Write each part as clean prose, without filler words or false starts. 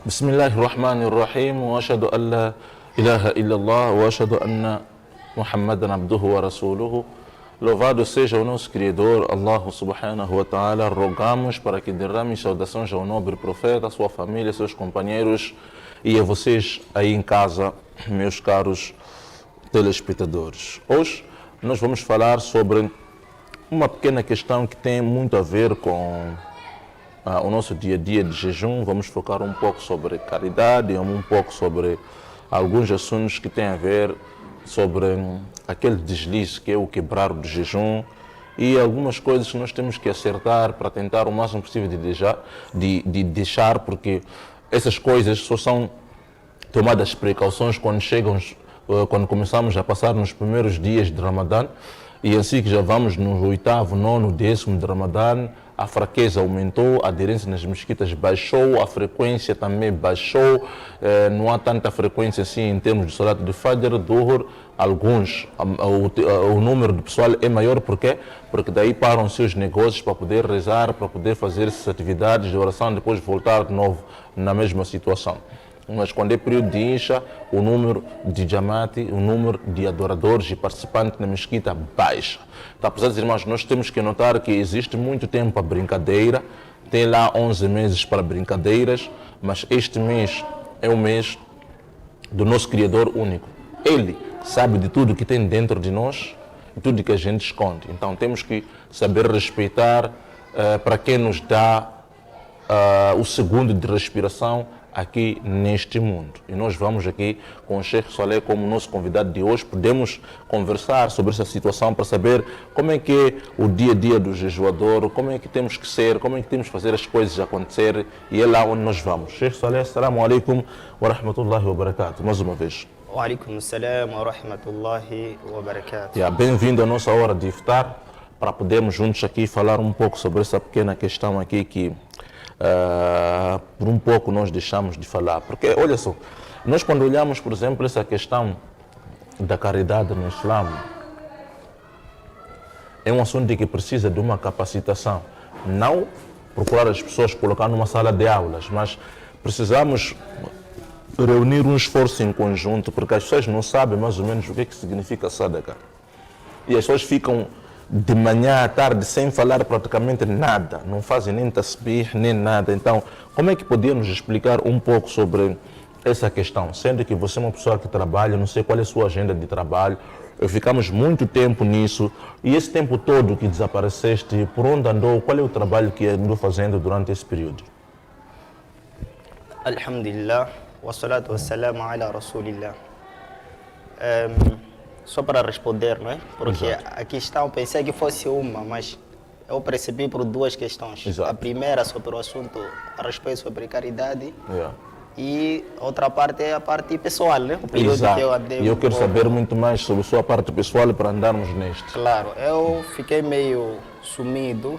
بسم الله الرحمن الرحيم وأشهد أن لا إله إلا الله وأشهد أن محمدا عبده ورسوله. Louvado seja o nosso Criador, Allah subhanahu wa ta'ala. Rogamos para que derrame saudações ao nobre profeta, sua família, seus companheiros e a vocês aí em casa, meus caros telespectadores. Hoje nós vamos falar sobre uma pequena questão que tem muito a ver com o nosso dia a dia de jejum. Vamos focar um pouco sobre caridade, um pouco sobre alguns assuntos que têm a ver sobre aquele deslize que é o quebrar do jejum e algumas coisas que nós temos que acertar para tentar o máximo possível de deixar, porque essas coisas só são tomadas precauções quando começamos a passar nos primeiros dias de Ramadã, e assim que já vamos no 8º, 9º, 10º de Ramadã, a fraqueza aumentou, a aderência nas mesquitas baixou, a frequência também baixou, não há tanta frequência assim em termos de salat de Fajr, Dhuhr, alguns, o número de pessoal é maior, porque daí param seus negócios para poder rezar, para poder fazer essas atividades de oração, depois voltar de novo na mesma situação. Mas quando é período de Isha, o número de Jamaati, o número de adoradores e participantes na mesquita baixa. Então, apesar de irmãos, nós temos que notar que existe muito tempo para brincadeira, tem lá 11 meses para brincadeiras, mas este mês é o mês do nosso Criador único. Ele sabe de tudo que tem dentro de nós e tudo que a gente esconde. Então temos que saber respeitar para quem nos dá o segundo de respiração aqui neste mundo. E nós vamos aqui com o Sheikh Saleh como nosso convidado de hoje. Podemos conversar sobre essa situação para saber como é que é o dia a dia do jejuador, como é que temos que ser, como é que temos que fazer as coisas acontecer, e é lá onde nós vamos. Sheikh Saleh, assalamu alaikum wa rahmatullahi wa barakatuh. Mais uma vez. Wa alaikum assalam wa rahmatullahi wa barakatuh. Bem-vindo à nossa hora de iftar, para podermos juntos aqui falar um pouco sobre essa pequena questão aqui que por um pouco nós deixamos de falar. Porque, olha só, nós quando olhamos, por exemplo, essa questão da caridade no Islã, é um assunto que precisa de uma capacitação. Não procurar as pessoas colocar numa sala de aulas, mas precisamos reunir um esforço em conjunto, porque as pessoas não sabem mais ou menos o que significa sadaqa. E as pessoas ficam de manhã à tarde sem falar praticamente nada, não fazem nem tasbih, nem nada. Então, como é que podíamos explicar um pouco sobre essa questão? Sendo que você é uma pessoa que trabalha, não sei qual é a sua agenda de trabalho, ficamos muito tempo nisso, e esse tempo todo que desapareceste, por onde andou, qual é o trabalho que andou fazendo durante esse período? Alhamdulillah, wa salatu wa salam ala rasulillah. Só para responder, não é? Porque Exato. a questão, pensei que fosse uma, mas eu percebi por duas questões. Exato. A primeira sobre o assunto a respeito sobre caridade, Yeah. e a outra parte é a parte pessoal, né? O período Exato. que eu andei E eu um quero pouco. saber muito mais sobre a sua parte pessoal para andarmos neste. Claro, eu fiquei meio sumido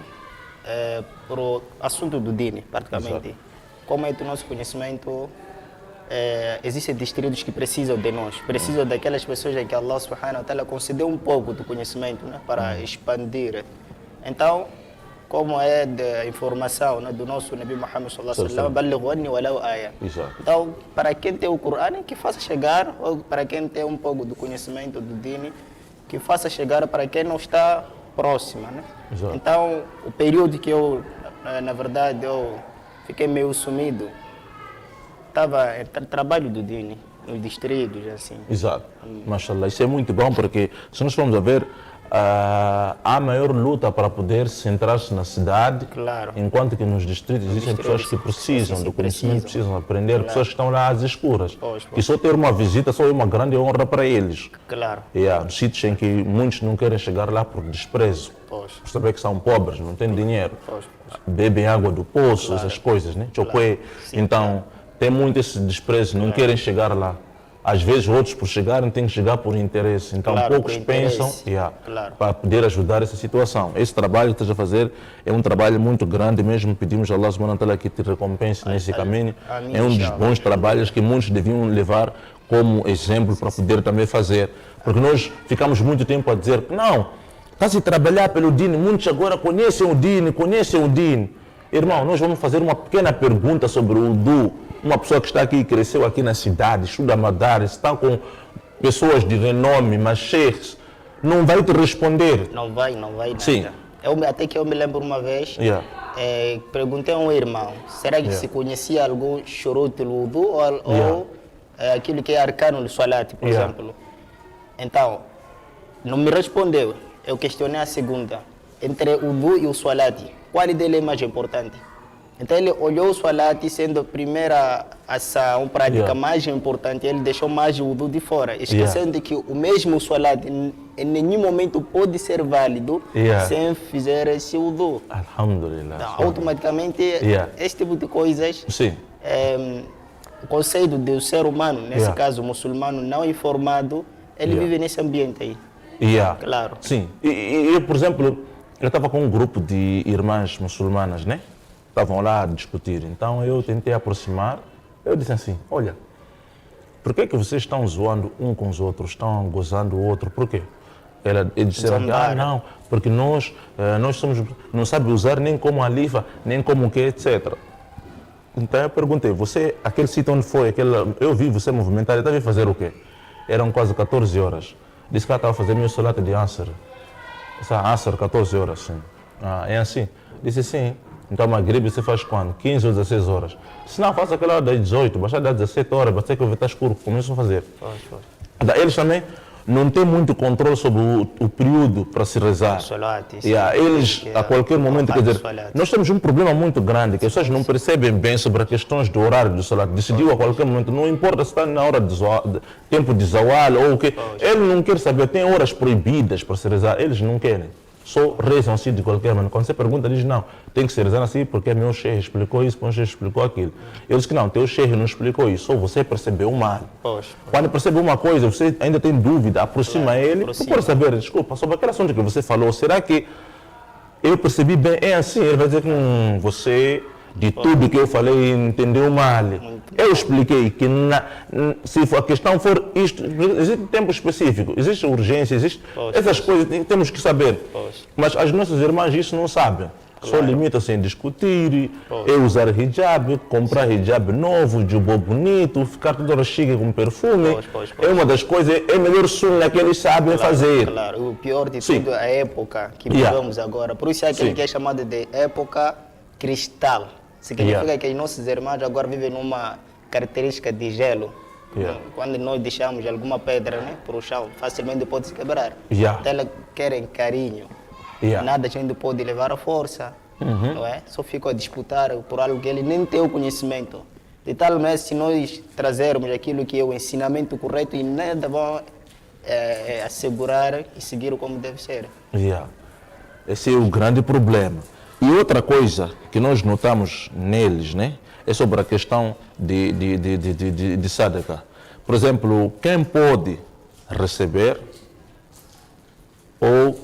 por o assunto do Dini, praticamente. Exato. Como é do nosso conhecimento, existem distritos que precisam de nós, precisam daquelas pessoas em que Allah subhanahu wa ta'ala concedeu um pouco do conhecimento, né, para expandir. Então, como é da informação, né, do nosso Nabi Muhammad sallallahu alaihi wasallam, "Ballighu anni walau aya". Exato. Então, para quem tem o Corão, que faça chegar, ou para quem tem um pouco do conhecimento do Dini, que faça chegar para quem não está próximo, né? Exato. Então, o período que eu, na verdade, eu fiquei meio sumido, estava em trabalho do Dini, nos distritos, assim. Exato. Mashallah, isso é muito bom, porque se nós formos a ver, há maior luta para poder centrar-se na cidade, Claro. enquanto que nos distritos existem pessoas que precisam do conhecimento, precisam aprender, pessoas que estão lá às escuras. Pois. Que só ter uma visita só é uma grande honra para eles. Claro. Nos sítios em que muitos não querem chegar lá por desprezo, Pois. por saber que são pobres, não têm dinheiro, Pois. bebem água do poço, essas coisas, né? Chocué. Então, tem muito esse desprezo, não querem chegar lá. Às vezes, outros, por chegarem, têm que chegar por interesse. Então, Claro, poucos por interesse. pensam Claro. para poder ajudar essa situação. Esse trabalho que estás a fazer é um trabalho muito grande, mesmo pedimos a Allah subhanahu wa ta'ala que te recompense nesse caminho. Amém, É um dos inshallah. bons trabalhos que muitos deviam levar como exemplo para poder também fazer. Porque nós ficamos muito tempo a dizer, não, estás a trabalhar pelo Dini, muitos agora conhecem o Dini. Irmão, nós vamos fazer uma pequena pergunta sobre o Udu. uma pessoa que está aqui e cresceu aqui na cidade, estuda madares, está com pessoas de renome, mas sheikhs, não vai te responder. Não vai nada. Sim. Até que eu me lembro uma vez, Yeah. perguntei a um irmão, será que Yeah. se conhecia algum shurut al-wudu Yeah. ou aquilo que é arcano do salat, por Yeah. exemplo. Então, não me respondeu. Eu questionei a segunda. Entre o wudu e o salat, qual dele é mais importante? Então ele olhou o salat sendo a primeira ação, prática Yeah. mais importante, ele deixou mais o wudu de fora, esquecendo de que o mesmo salat em nenhum momento pode ser válido Yeah. sem fazer esse wudu. Alhamdulillah. Então, automaticamente, Yeah. esse tipo de coisas, Sim. o conceito do ser humano, nesse Yeah. caso muçulmano não informado, ele Yeah. vive nesse ambiente aí. Yeah. Claro. Sim. E eu, por exemplo, eu estava com um grupo de irmãs muçulmanas, né? Estavam lá a discutir. Então eu tentei aproximar. Eu disse assim: olha, por que vocês estão zoando um com os outros, estão gozando o outro? Por quê? Eles disseram: Zombar. não, porque nós somos, não sabe usar nem como alifa, nem como o que, etc. Então eu perguntei: você, aquele sítio onde foi, eu vi você movimentar, estava a fazer o quê? Eram quase 14 horas. Disse que ela estava a fazer meu salat de Asr. Asr, 14 horas, sim. É assim? Disse sim. Então, Maghrib você faz quando? 15 ou 16 horas. Se não, faça aquela hora das 18, basta das 17 horas, basta que eu estar escuro, começam a fazer. Eles também não têm muito controle sobre o período para se rezar. Salat, sim. Eles, a qualquer momento, quer dizer, Salat. nós temos um problema muito grande, que as pessoas não percebem bem sobre as questões do horário do salat. Decidiu a qualquer momento, não importa se está na hora de tempo de zawal ou o quê. Ele não quer saber, tem horas proibidas para se rezar, eles não querem. Só rezam assim de qualquer maneira. Quando você pergunta, diz não, tem que se rezar assim porque meu sheikh explicou isso, meu sheikh explicou aquilo. Ele diz que não, teu sheikh não explicou isso, só você percebeu mal. Quando percebe uma coisa, você ainda tem dúvida, aproxima ele, tu pode saber, desculpa, sobre aquele assunto que você falou, será que eu percebi bem? É assim, ele vai dizer que você, de tudo que eu falei, entendeu mal. Eu expliquei que se a questão for isto, existe tempo específico, existe urgência, existe essas coisas, temos que saber. Mas as nossas irmãs isso não sabem. Só limitam-se em discutir, usar hijab, comprar hijab novo, jubô bonito, ficar toda hora chique com perfume. É uma das coisas, é melhor sunna que eles sabem fazer. Claro, o pior de tudo é a época que vivemos agora. Por isso é aquele que é chamado de época cristal. Significa que os nossos irmãos agora vivem numa característica de gelo. Quando nós deixamos alguma pedra, né, para o chão, facilmente pode se quebrar. Então elas querem carinho. Nada a gente pode levar à força. Não é? Só ficam a disputar por algo que ele nem tem o conhecimento. De tal maneira, se nós trazermos aquilo que é o ensinamento correto, e nada vão assegurar e seguir como deve ser. Esse é o grande problema. E outra coisa que nós notamos neles, né, é sobre a questão de sadaqa. Por exemplo, quem pode receber, ou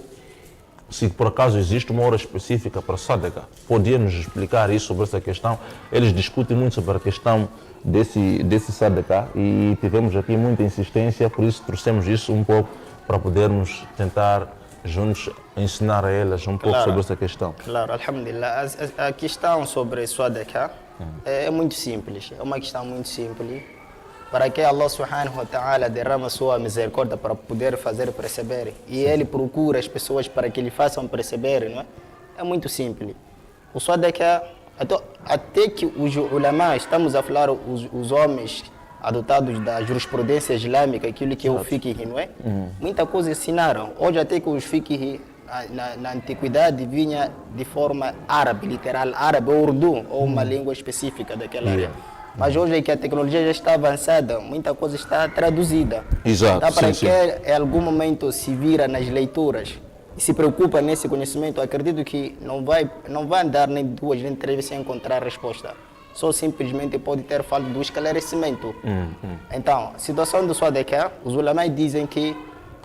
se por acaso existe uma hora específica para sadaqa, podia nos explicar isso sobre essa questão? Eles discutem muito sobre a questão desse sadaqa e tivemos aqui muita insistência, por isso trouxemos isso um pouco para podermos tentar juntos ensinar a elas um pouco sobre essa questão. Claro, alhamdulillah. A questão sobre sadaqa é muito simples, é uma questão muito simples. Para que Allah subhanahu wa ta'ala derrama sua misericórdia para poder fazer perceber. E Ele procura as pessoas para que lhe façam perceber, não é? É muito simples. O sadaqa, até que os ulama, estamos a falar os homens adotados da jurisprudência islâmica, aquilo que é o fiqh, não é? Muita coisa ensinaram. Hoje até que os fiqh na antiguidade vinha de forma árabe, literal árabe ou urdu, ou uma língua específica daquela área. Mas hoje é que a tecnologia já está avançada, muita coisa está traduzida. Exato. Então, para que em algum momento se vira nas leituras e se preocupa nesse conhecimento, acredito que não vai andar nem 2 nem 3 vezes sem encontrar resposta. Só simplesmente pode ter falta do esclarecimento. Então, a situação do sadaqa, os ulama dizem que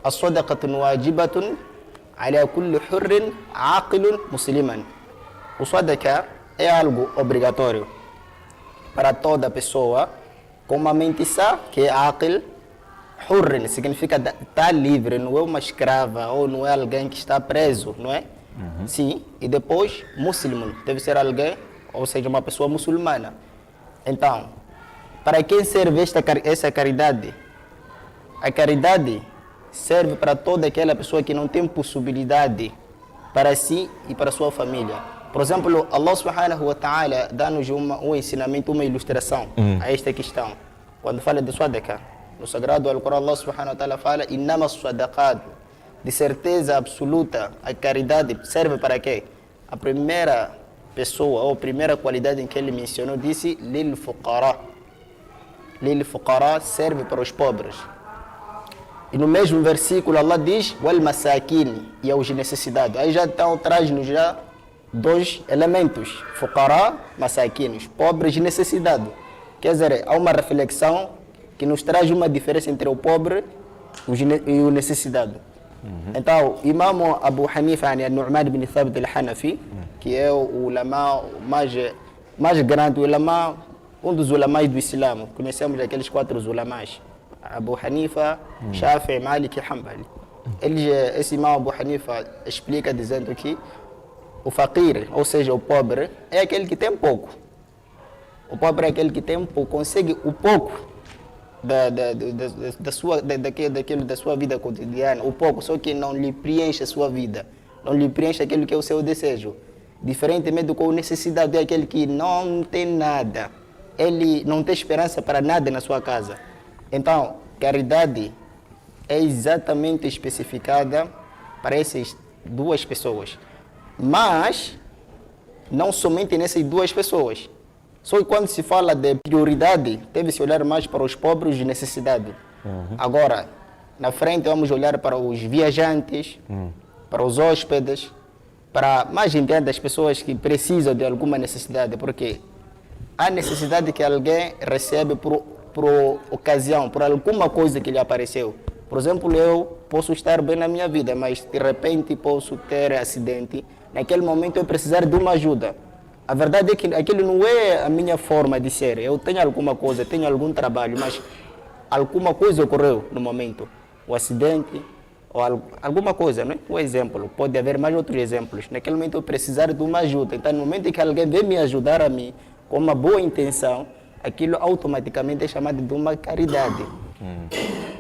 a sadaqatun wajibatun ala kulli hurrin aqilun musliman. O sadaqa é algo obrigatório para toda pessoa com uma mente sã, que é aqil. Hurrin significa estar livre, não é uma escrava ou não é alguém que está preso, não é? Sim, e depois muslimun, deve ser alguém, ou seja, uma pessoa muçulmana. Então, Para quem serve essa caridade? A caridade serve para toda aquela pessoa que não tem possibilidade para si e para sua família. Por exemplo, Allah subhanahu wa ta'ala dá-nos um ensinamento, uma ilustração a esta questão. Quando fala de sadaqa, no Sagrado Al-Qur'an, Allah subhanahu wa ta'ala fala innama sadaqat. De certeza absoluta, a caridade serve para quê? A primeira pessoa, ou a primeira qualidade em que ele mencionou, disse lil fuqara. Lil fuqara serve para os pobres. E no mesmo versículo Allah diz wal masakin, e aos necessitados. Aí já traz-nos já dois elementos, fuqara, masakin, os pobres e necessitados. Quer dizer, há uma reflexão que nos traz uma diferença entre o pobre e o necessitado. Então, o Imam Abu Hanifa, Nu'man ibn Thabit al-Hanafi, que é o ulama mais grande, um dos ulamais do Islã. Conhecemos aqueles 4 ulamais: Abu Hanifa, Shafi'i, Malik e Hanbali. Esse Imam Abu Hanifa explica dizendo que o faqir, ou seja, o pobre, é aquele que tem pouco. O pobre é aquele que tem pouco, consegue o pouco da sua vida cotidiana, o pouco, só que não lhe preenche a sua vida, não lhe preenche aquilo que é o seu desejo. Diferentemente do que o necessidade é aquele que não tem nada, ele não tem esperança para nada na sua casa. Então, caridade é exatamente especificada para essas duas pessoas, mas não somente nessas duas pessoas. Só que quando se fala de prioridade, deve-se olhar mais para os pobres de necessidade. Agora, na frente vamos olhar para os viajantes, para os hóspedes, para mais em diante as pessoas que precisam de alguma necessidade, porque há necessidade que alguém recebe por ocasião, por alguma coisa que lhe apareceu. Por exemplo, eu posso estar bem na minha vida, mas de repente posso ter acidente. Naquele momento eu precisar de uma ajuda. A verdade é que aquilo não é a minha forma de ser. Eu tenho alguma coisa, tenho algum trabalho, mas alguma coisa ocorreu no momento. O acidente, ou alguma coisa, não é? Um exemplo. Pode haver mais outros exemplos. Naquele momento eu precisar de uma ajuda. Então, no momento em que alguém vem me ajudar a mim, com uma boa intenção, aquilo automaticamente é chamado de uma caridade.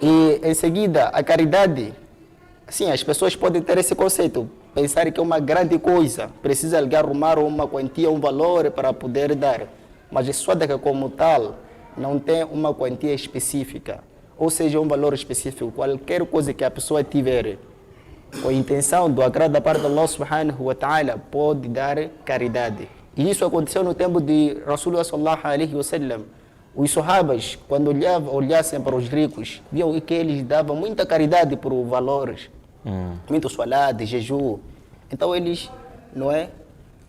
E, em seguida, a caridade, sim, as pessoas podem ter esse conceito, pensar que é uma grande coisa, precisa alguém arrumar uma quantia, um valor para poder dar. Mas a sadaqa como tal não tem uma quantia específica, ou seja, um valor específico. Qualquer coisa que a pessoa tiver com a intenção do agrado da parte de Allah subhanahu wa ta'ala pode dar caridade. E isso aconteceu no tempo de Rasulullah sallallahu alaihi wasallam. Os sahabas, quando olhassem para os ricos, viam que eles davam muita caridade por valores, muito salat, jejum. Então eles, não é,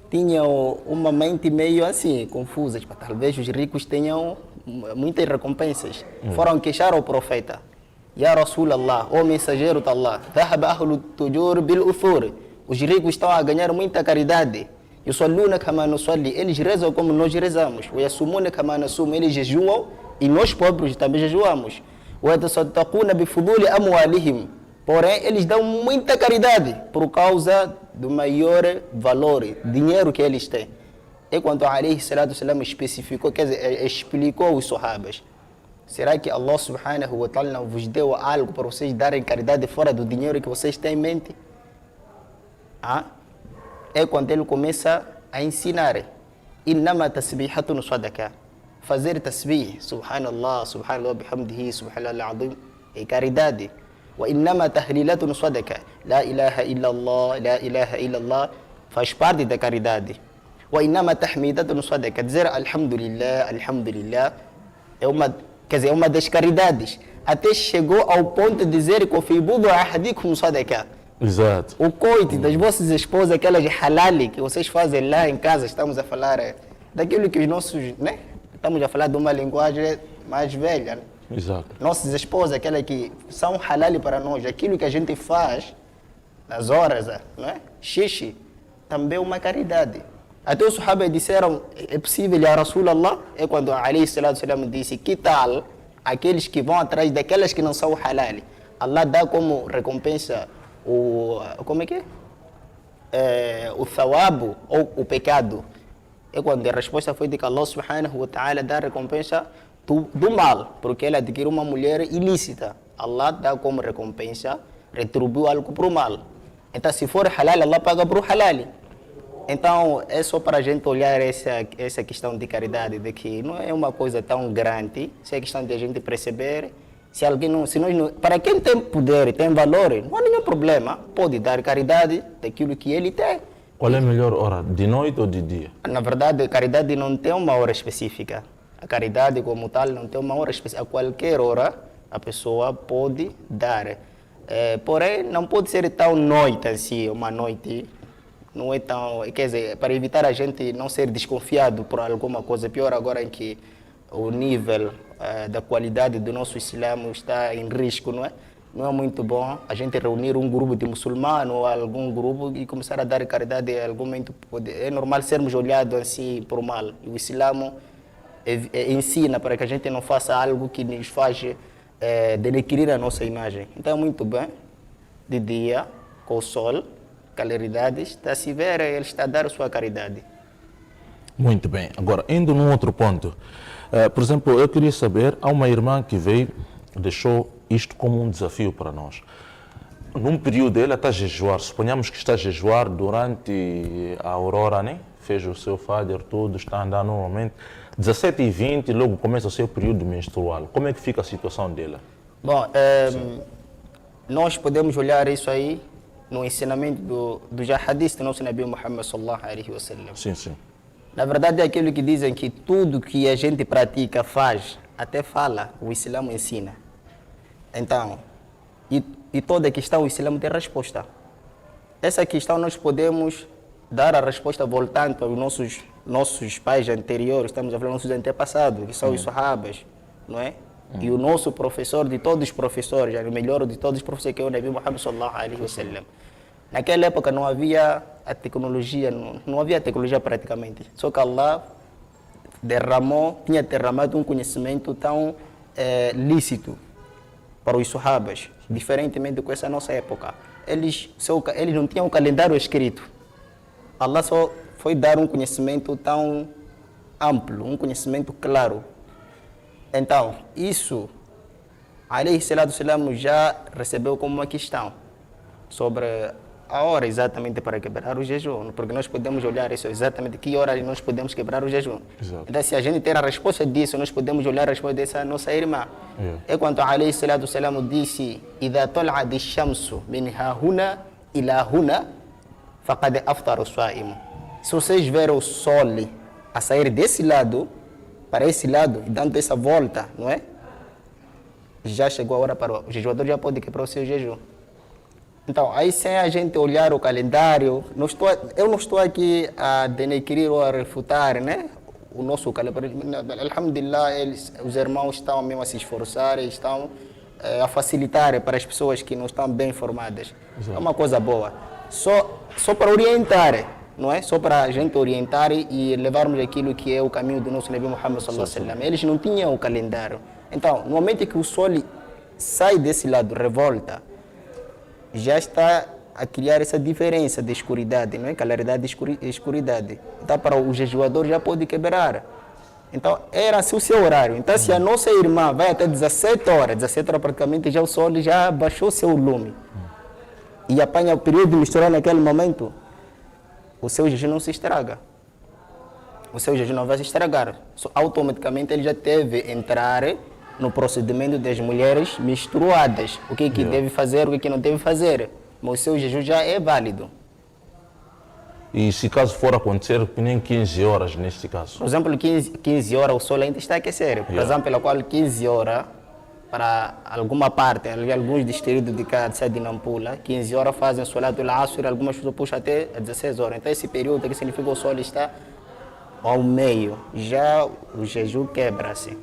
tinham uma mente meio assim, confusa. Tipo, talvez os ricos tenham muitas recompensas. Foram queixar ao profeta: Ya Rasulallah, ó mensageiro de Allah, dhahaba ahlu tujur bil uthur. Os ricos estão a ganhar muita caridade. Yusalluna kama nusalli, eles rezam como nós rezamos. Wa yasumuna kama nasum, eles jejuam e nós pobres também jejuamos. Wa yatasaddaquna bi fuduli amwalihim, porém eles dão muita caridade por causa do maior valor, dinheiro que eles têm. E quando alayhi salatu wasalam especificou, quer dizer, explicou aos sahabas: será que Allah subhanahu wa ta'ala não vos deu algo para vocês darem caridade fora do dinheiro que vocês têm em mente? É quando ele começa a ensinar: innama tasbihatun sadaqa. Fazer tasbih, subhanallah, subhanallah bihamdihi, subhanallah azim, é caridade. Wa innama tahlilatun sadaqa. La ilaha illallah, la ilaha illallah, faz parte da caridade. Wa innama tahmidatun sadaqa. Dizer alhamdulillah, alhamdulillah, é uma das caridades. Até chegou ao ponto de dizer que fi budu ahadikum sadaqa. Exato. O coito das vossas esposas, aquelas halal que vocês fazem lá em casa, estamos a falar daquilo que os nossos, né? Estamos a falar de uma linguagem mais velha. Né? Exato. Nossas esposas, aquelas que são halal para nós, aquilo que a gente faz nas horas, né? Xixi, também é uma caridade. Até os sahabas disseram: é possível, ya Rasulallah? É quando alayhi salatu wasalam disse: que tal aqueles que vão atrás daquelas que não são halal? Allah dá como recompensa como é que é? O thawab ou o pecado. É quando a resposta foi de que Allah subhanahu wa ta'ala dá recompensa do mal, porque ele adquiriu uma mulher ilícita. Allah dá como recompensa, retribui algo para o mal. Então, se for halal, Allah paga para o halal. Então, é só para a gente olhar essa questão de caridade, de que não é uma coisa tão grande, se é questão de a gente perceber, se alguém não, se nós não, para quem tem poder, tem valor, não há nenhum problema, pode dar caridade daquilo que ele tem. Qual é a melhor hora, de noite ou de dia? Na verdade, a caridade não tem uma hora específica. A caridade, como tal, não tem uma hora específica. A qualquer hora, a pessoa pode dar. Porém, não pode ser tão noite assim, uma noite. Não é tão. Quer dizer, para evitar a gente não ser desconfiado por alguma coisa. Pior agora em que o nível da qualidade do nosso Islã está em risco, não é? Não é muito bom a gente reunir um grupo de muçulmanos ou algum grupo e começar a dar caridade em algum momento. É normal sermos olhados assim por mal. E o Islã ensina para que a gente não faça algo que nos faz denegrir a nossa imagem. Então, muito bem, de dia, com o sol, claridade, está a se ver, ele está a dar a sua caridade. Muito bem. Agora, indo num outro ponto. Por exemplo, eu queria saber, há uma irmã que veio, deixou isto como um desafio para nós. Num período ela está a jejuar, suponhamos que está a jejuar durante a aurora, né? Fez o seu fader, tudo, está a andar normalmente. 17h20, logo começa o seu período menstrual. Como é que fica a situação dela? Bom, nós podemos olhar isso aí no ensinamento do hadith do nosso Nabi Muhammad sallallahu alaihi wa sallam. Sim, sim. Na verdade, é aquilo que dizem que tudo que a gente pratica, faz, até fala, o Islã ensina. Então, e toda questão o Islã tem resposta. Essa questão nós podemos dar a resposta voltando aos nossos pais anteriores, estamos a falar dos nossos antepassados, que são os Sahabas, não é? E o nosso professor de todos os professores, o melhor de todos os professores, que é o Nabi Muhammad sallallahu alaihi wa sallam. Naquela época não havia a tecnologia, não havia tecnologia praticamente. Só que Allah tinha derramado um conhecimento tão lícito para os Sahabas, diferentemente com essa nossa época. Eles não tinham um calendário escrito. Allah só foi dar um conhecimento tão amplo, um conhecimento claro. Então, isso, alayhi salatu salam já recebeu como uma questão sobre a hora exatamente para quebrar o jejum, porque nós podemos olhar isso exatamente, que hora nós podemos quebrar o jejum. Exato. Então, se a gente ter a resposta disso, nós podemos olhar a resposta dessa nossa irmã. É quando alayhi salatu salam disse: "Idha tal'at ash-shamsu min hahuna ila huna, faqad aftara as-sa'im." Se vocês verem o sol a sair desse lado para esse lado e dando essa volta, não é? Já chegou a hora para o jejuador, já pode quebrar o seu jejum. Então, aí sem a gente olhar o calendário, eu não estou aqui a denegrir ou a refutar, né? O nosso calendário. Alhamdulillah, os irmãos estão mesmo a se esforçar e estão a facilitar para as pessoas que não estão bem informadas. Exato. É uma coisa boa. Só para orientar, não é? Só para a gente orientar e levarmos aquilo que é o caminho do nosso Nabi Muhammad sallallahu alaihi wa sallam. Eles não tinham o calendário. Então, no momento que o sol sai desse lado, revolta, já está a criar essa diferença de escuridade, não é? Claridade e escuridade. Então, para o jejuador já pode quebrar. Então, era assim o seu horário. Então, se a nossa irmã vai até 17 horas praticamente já o sol já baixou seu lume e apanha o período de misturar naquele momento, o seu jejum não se estraga. O seu jejum não vai se estragar. Automaticamente ele já deve entrar no procedimento das mulheres menstruadas. O que deve fazer, o que não deve fazer. Mas o seu jejum já é válido. E se caso for acontecer, nem 15 horas neste caso? Por exemplo, 15 horas o sol ainda está a aquecer. Por exemplo, pela qual 15 horas para alguma parte, alguns distritos de Cádiz, de Nampula, 15 horas fazem o solar do Asr, algumas pessoas puxam até 16 horas. Então esse período que significa que o sol está ao meio, já o jejum quebra-se.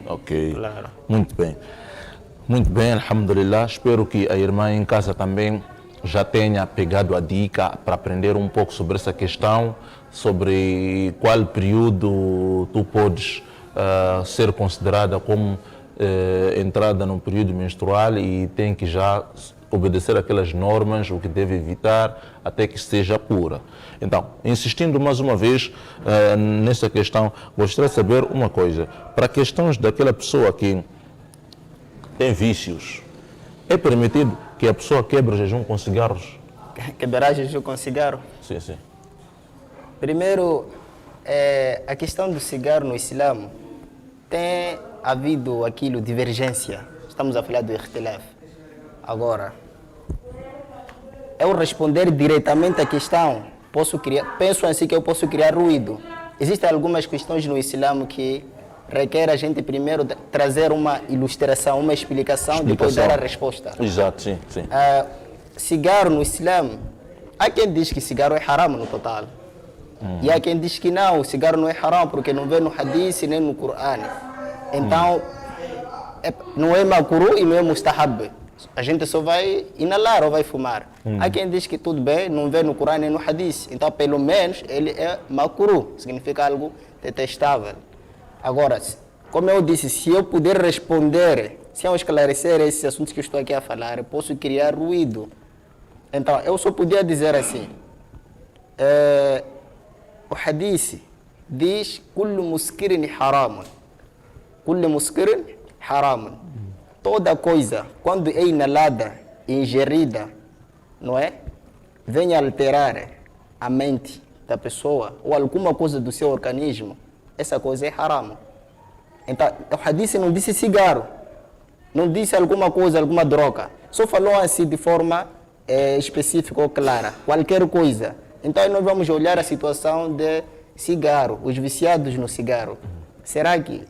Ok, Claro. Muito bem. Muito bem, alhamdulillah. Espero que a irmã em casa também já tenha pegado a dica para aprender um pouco sobre essa questão, sobre qual período tu podes ser considerada como entrada no período menstrual e tem que já obedecer aquelas normas, o que deve evitar, até que seja pura. Então, insistindo mais uma vez nessa questão, gostaria de saber uma coisa. Para questões daquela pessoa que tem vícios, é permitido que a pessoa quebre o jejum com cigarros? Quebrar jejum com cigarro? Sim, sim. Primeiro, a questão do cigarro no Islã tem havido aquilo, divergência. Estamos a falar do ikhtilaf. Agora, eu responder diretamente à questão, penso assim que eu posso criar ruído. Existem algumas questões no Islã que requer a gente primeiro trazer uma ilustração, uma explicação, depois dar a resposta. Exato, sim, sim. Cigarro no Islã, há quem diz que cigarro é haram no total. E há quem diz que não, o cigarro não é haram porque não vê no hadith nem no Coran. Então, não é makruh e não é mustahab. A gente só vai inalar ou vai fumar. Há quem diz que tudo bem, não vê no Coran nem no hadith. Então, pelo menos, ele é makruh, significa algo detestável. Agora, como eu disse, se eu puder responder, se eu esclarecer esses assuntos que eu estou aqui a falar, eu posso criar ruído. Então, eu só podia dizer assim, o hadith diz kullu muskirin haramun. Kullu muskirin haramun. Toda coisa, quando é inalada, ingerida, não é? Vem alterar a mente da pessoa ou alguma coisa do seu organismo, essa coisa é haram. Então, o hadith não disse cigarro, não disse alguma coisa, alguma droga. Só falou assim de forma específica ou clara, qualquer coisa. Então, nós vamos olhar a situação de cigarro, os viciados no cigarro. Será que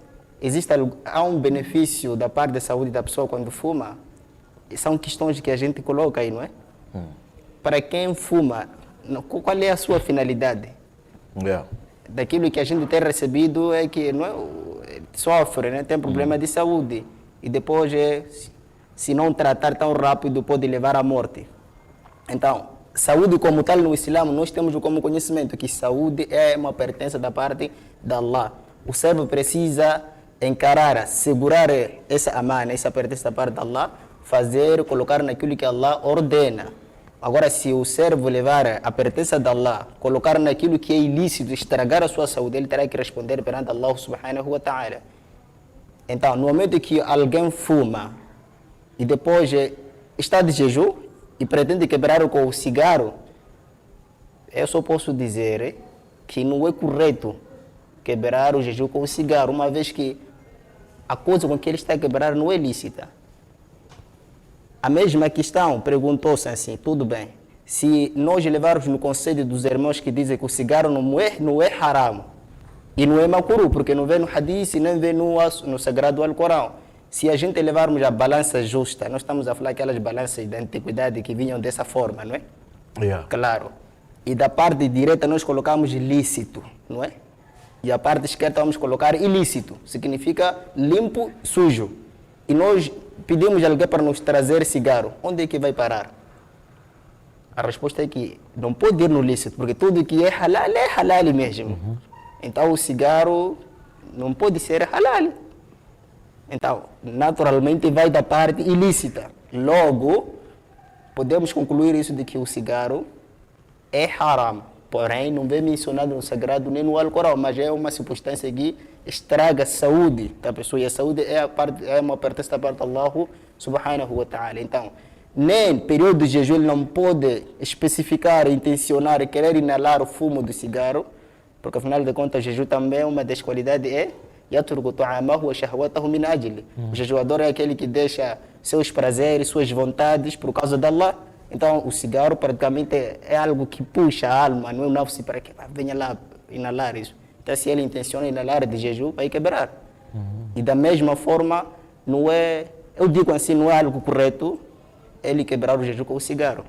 há um benefício da parte da saúde da pessoa quando fuma? São questões que a gente coloca aí, não é? Para quem fuma, qual é a sua finalidade? Yeah. Daquilo que a gente tem recebido é que não é, sofre, né? Tem problema de saúde. E depois, se não tratar tão rápido, pode levar à morte. Então, saúde como tal no Islã, nós temos como conhecimento que saúde é uma pertença da parte de Allah. O servo precisa encarar, segurar essa amana, essa pertença da parte de Allah, fazer, colocar naquilo que Allah ordena. Agora, se o servo levar a pertença de Allah, colocar naquilo que é ilícito, estragar a sua saúde, ele terá que responder perante Allah subhanahu wa ta'ala. Então, no momento que alguém fuma e depois está de jejum e pretende quebrar com o cigarro, eu só posso dizer que não é correto quebrar o jejum com o cigarro, uma vez que a coisa com que ele está a quebrar não é lícita. A mesma questão perguntou-se assim, tudo bem, se nós levarmos no conselho dos irmãos que dizem que o cigarro não é haram e não é makruh, porque não vê no hadith e nem vê no sagrado Alcorão. Se a gente levarmos a balança justa, nós estamos a falar aquelas balanças da antiguidade que vinham dessa forma, não é? Yeah. Claro. E da parte direita nós colocamos lícito, não é? E a parte esquerda vamos colocar ilícito, significa limpo, sujo. E nós pedimos a alguém para nos trazer cigarro, onde é que vai parar? A resposta é que não pode ir no lícito, porque tudo que é halal mesmo. Então o cigarro não pode ser halal. Então, naturalmente vai da parte ilícita. Logo, podemos concluir isso de que o cigarro é haram. Porém, não vem mencionado no Sagrado nem no Alcorão, mas é uma substância que estraga a saúde da pessoa. E a saúde é uma pertença da parte de Allah subhanahu wa ta'ala. Então, nem período de jejum ele não pode especificar, intencionar, querer inalar o fumo do cigarro, porque afinal de contas o jejum também, uma das qualidades é يترك طعامه وشهوته من أجله. O jejuador é aquele que deixa seus prazeres, suas vontades por causa de Allah. Então, o cigarro praticamente é algo que puxa a alma, não é um nafsi para que venha lá inalar isso. Então, se ele intenciona inalar de jejum, vai quebrar. E da mesma forma, não é, eu digo assim, não é algo correto ele quebrar o jejum com o cigarro.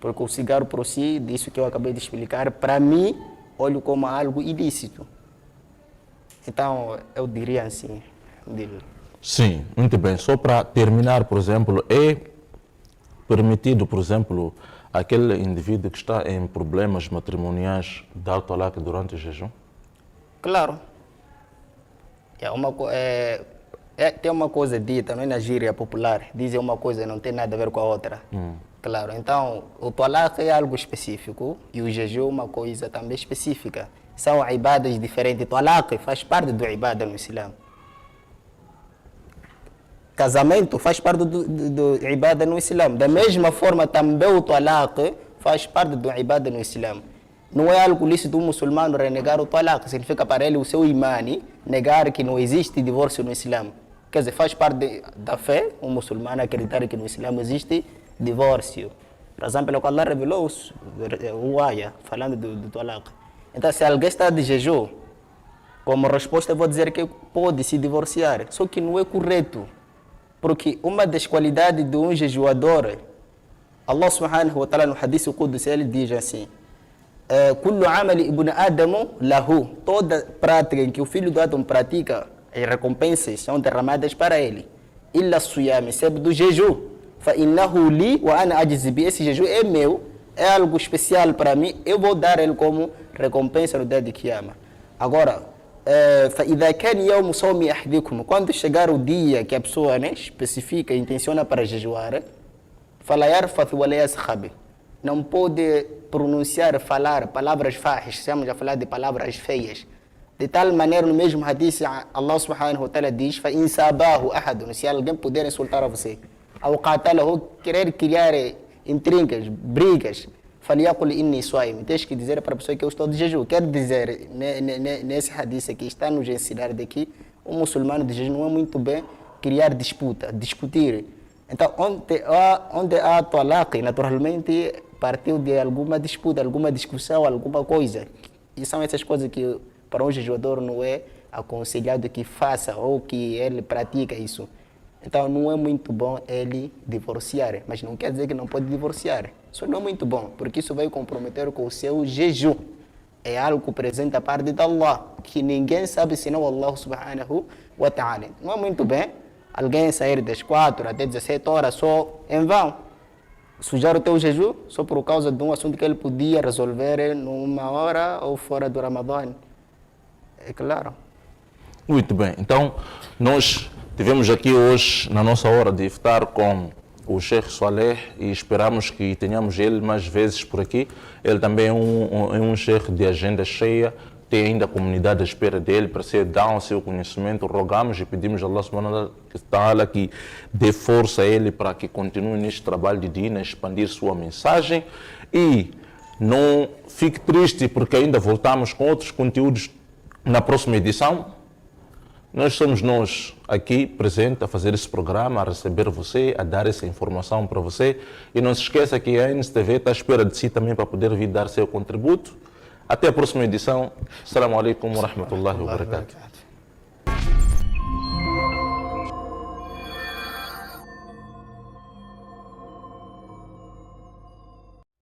Porque o cigarro por si, disso que eu acabei de explicar, para mim, olho como algo ilícito. Então, eu diria assim. Sim, muito bem. Só para terminar, por exemplo, é permitido, por exemplo, aquele indivíduo que está em problemas matrimoniais dar talaq durante o jejum? Claro. tem uma coisa dita, não é na gíria popular, dizem uma coisa e não tem nada a ver com a outra. Claro, então o talaq é algo específico e o jejum é uma coisa também específica. São ibadas diferentes. Talaq faz parte do ibada no Islã. Casamento faz parte do ibada no Islã. Da mesma forma, também o talaq faz parte do ibada no Islã. Não é algo lícito um muçulmano renegar o talaq. Significa para ele o seu imani negar que não existe divórcio no Islã. Quer dizer, faz parte da fé um muçulmano acreditar que no Islã existe divórcio. Razão pela qual Allah revelou o ayah falando do talaq. Então, se alguém está de jejum, como resposta eu vou dizer que pode se divorciar. Só que não é correto. Porque uma das qualidades de um jejuador, Allah subhanahu wa ta'ala no hadith Qudsi, ele diz assim: Kullu amali ibn Adamu lahu. Toda prática em que o filho do Adão pratica, as recompensas são derramadas para ele. Illa suyam, exceto do jejum. Fa innahu li wa ana ajzi bi. Esse jejum é meu, é algo especial para mim, eu vou dar ele como recompensa no dia de Qiyamah. Agora, فإذا كان يوم صوم أحدكم, quando chegar o dia que a pessoa especifica, intenciona para jejuar, fala yarfath wa la yaskhab, não pode pronunciar, falar palavras fahish, estamos a falar de palavras feias. De tal maneira, no mesmo hadith, Allah subhanahu wa ta'ala diz: فإن ساباه أحد, se alguém puder insultar a você, أو قاتله, querer criar intrigas, brigas, فليقل إني صائم, tens que dizer para a pessoa que eu estou de jejum. Quer dizer, nesse hadith aqui, está nos ensinar de que um muçulmano de jejum não é muito bem criar disputa, discutir. Então, onde há talaq, naturalmente partiu de alguma disputa, alguma discussão, alguma coisa. E são essas coisas que para um jejuador não é aconselhado que faça ou que ele pratica isso. Então não é muito bom ele divorciar, mas não quer dizer que não pode divorciar. Isso não é muito bom, porque isso vai comprometer com o seu jejum. É algo presente a parte de Allah, que ninguém sabe senão Allah subhanahu wa ta'ala. Não é muito bem alguém sair das 4 até 17 horas só em vão, sujar o teu jejum só por causa de um assunto que ele podia resolver numa hora ou fora do Ramadã. É claro. Muito bem, então nós tivemos aqui hoje, na nossa hora de iftar, com o Sheikh Saleh e esperamos que tenhamos ele mais vezes por aqui. Ele também é um Sheikh de agenda cheia, tem ainda a comunidade à espera dele para ser dar o seu conhecimento. Rogamos e pedimos a Allah subhanahu wa ta'ala que dê força a ele para que continue neste trabalho de Dina, expandir sua mensagem. E não fique triste porque ainda voltamos com outros conteúdos na próxima edição. Nós somos aqui presentes a fazer esse programa, a receber você, a dar essa informação para você. E não se esqueça que a NSTV está à espera de si também para poder vir dar seu contributo. Até a próxima edição. Assalamu alaikum wa rahmatullahi wa barakatuh.